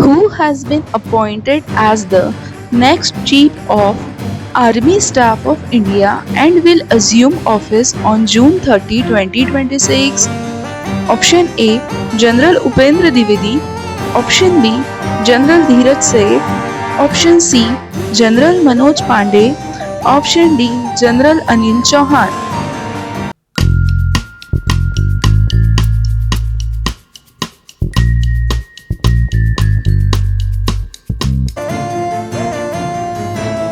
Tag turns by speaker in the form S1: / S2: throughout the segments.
S1: who has been appointed as the next Chief of Army Staff of India and will assume office on June 30, 2026? Option A, General Upendra Dwivedi. Option B, General Dheeraj Seth. Option C, General Manoj Pandey. Option D, General Anil Chauhan.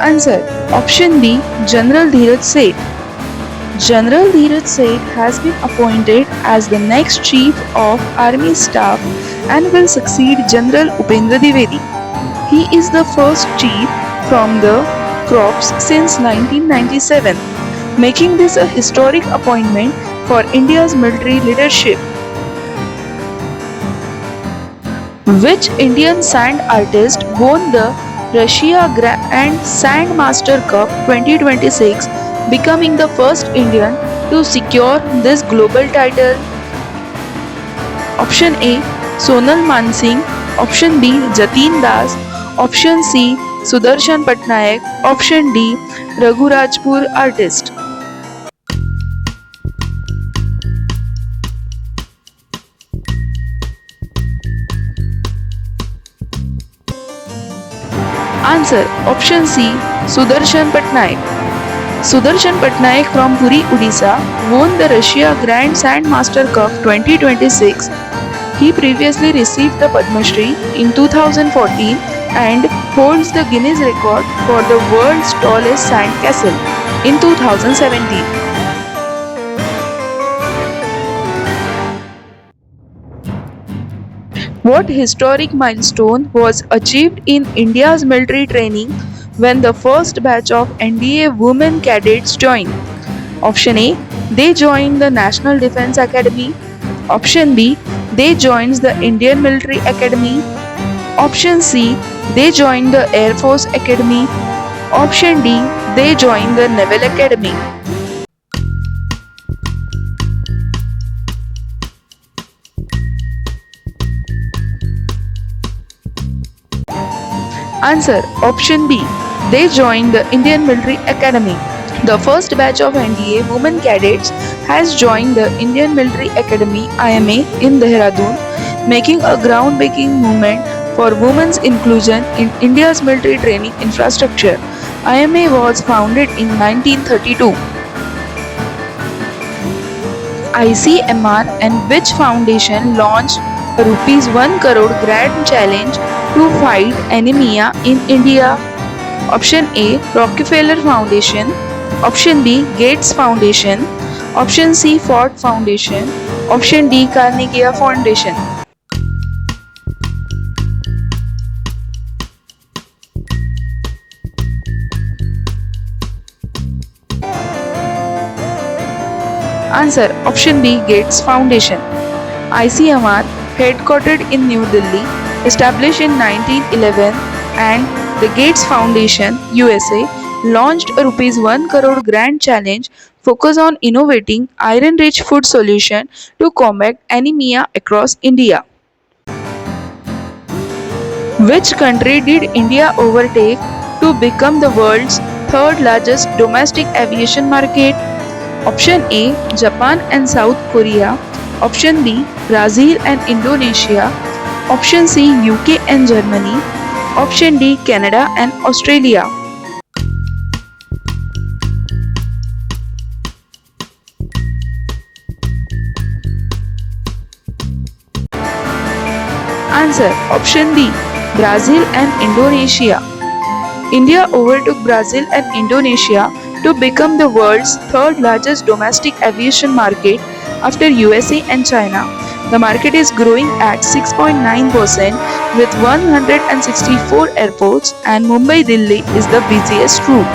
S1: Answer. Option B, General Dheeraj Seth. General Dheeraj Seth has been appointed as the next Chief of Army Staff and will succeed General Upendra Dwivedi. He is the first chief from the Corps since 1997, making this a historic appointment for India's military leadership. Which Indian sand artist won the Russia Grand Sand Master Cup 2026, becoming the first Indian to secure this global title? Option A, Sonal Mansingh. Option B, Jatin Das. Option C, Sudarshan Patnaik. Option D, Raghurajpur artist. Answer. Option C, Sudarshan Patnaik. Sudarshan Patnaik from Puri, Odisha won the Russia Grand Sand Master Cup 2026. He previously received the Padma Shri in 2014 and holds the Guinness record for the world's tallest sand castle in 2017. What historic milestone was achieved in India's military training when the first batch of NDA women cadets joined? Option A, they joined the National Defence Academy. Option B, they joined the Indian Military Academy. Option C, they joined the Air Force Academy. Option D, they joined the Naval Academy. Answer. Option B, they joined the Indian Military Academy. The first batch of NDA women cadets has joined the Indian Military Academy IMA in Dehradun, making a groundbreaking movement for women's inclusion in India's military training infrastructure. IMA was founded in 1932. ICMR and which foundation launched a Rs 1 crore grand challenge to fight anemia in India? Option A, Rockefeller Foundation. Option B, Gates Foundation. Option C, Ford Foundation. Option D, Carnegie Foundation. Answer. Option B, Gates Foundation. ICMR, headquartered in New Delhi, established in 1911, and the Gates Foundation, USA, launched a Rs 1 crore grand challenge focused on innovating iron-rich food solution to combat anemia across India. Which country did India overtake to become the world's third largest domestic aviation market? Option A, Japan and South Korea. Option B, Brazil and Indonesia. Option C, UK and Germany. Option D, Canada and Australia. Answer. Option B, Brazil and Indonesia. India overtook Brazil and Indonesia to become the world's third largest domestic aviation market after USA and China. The market is growing at 6.9% with 164 airports, and Mumbai-Delhi is the busiest route.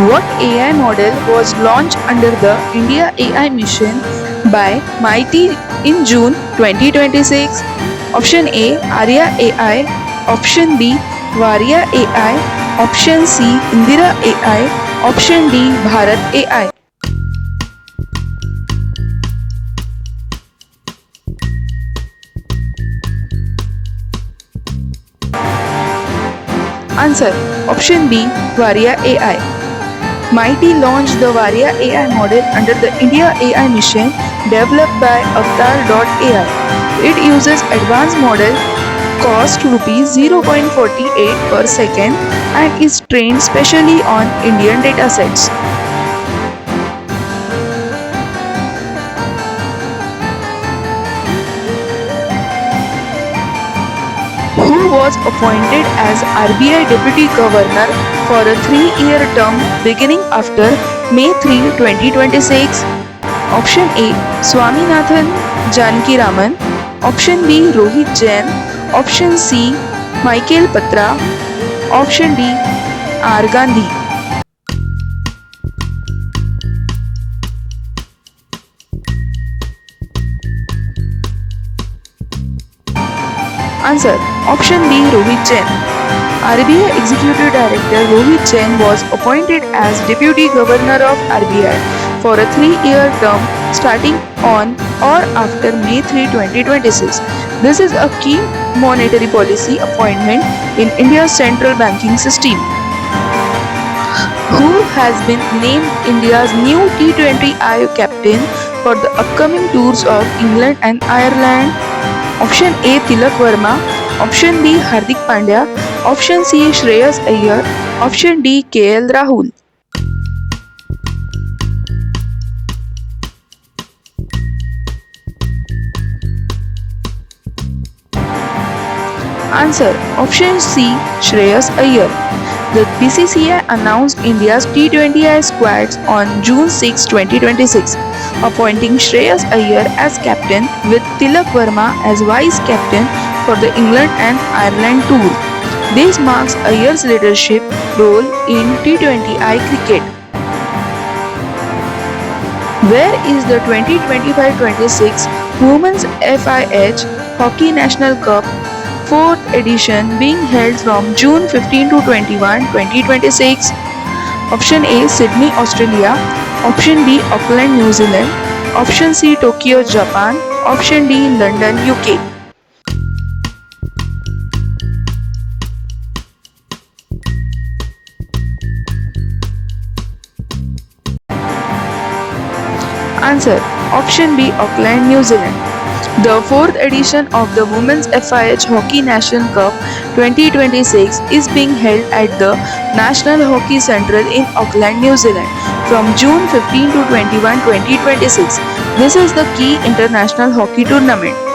S1: What AI model was launched under the India AI mission by MIT in June 2026? Option A, Arya AI. Option B, Varia AI. Option C, Indira AI. Option D, Bharat AI. Answer. Option B. Varia AI. MIT launched the Varia AI model under the India AI mission developed by Avatar.ai. It uses advanced model, cost rupees 0.48 per second, and is trained specially on Indian datasets. Who was appointed as RBI Deputy Governor for a 3-year term beginning after May 3, 2026? Option A. Swaminathan Janakiraman. Option B. Rohit Jain. Option C. Michael Patra. Option D. R. Gandhi. Answer. Option B. Rohit Jain. RBI Executive Director Rohit Jain was appointed as Deputy Governor of RBI for a 3-year term starting on or after May 3, 2026. This is a key monetary policy appointment in India's central banking system. Who has been named India's new T20I captain for the upcoming tours of England and Ireland? Option A. Tilak Verma. Option B. Hardik Pandya. Option C. Shreyas Iyer. Option D. KL Rahul. Answer. Option C. Shreyas Iyer. The BCCI announced India's T20I squads on June 6, 2026, appointing Shreyas Iyer as captain with Tilak Verma as vice captain for the England and Ireland tour. This marks Iyer's leadership role in T20I cricket. Where is the 2025-26 Women's FIH Hockey National Cup 4th edition being held from June 15 to 21, 2026? Option A. Sydney, Australia. Option B. Auckland, New Zealand. Option C. Tokyo, Japan. Option D. London, UK. Answer. Option B. Auckland, New Zealand. The 4th edition of the Women's FIH Hockey National Cup 2026 is being held at the National Hockey Central in Auckland, New Zealand from June 15 to 21, 2026. This is the key international hockey tournament.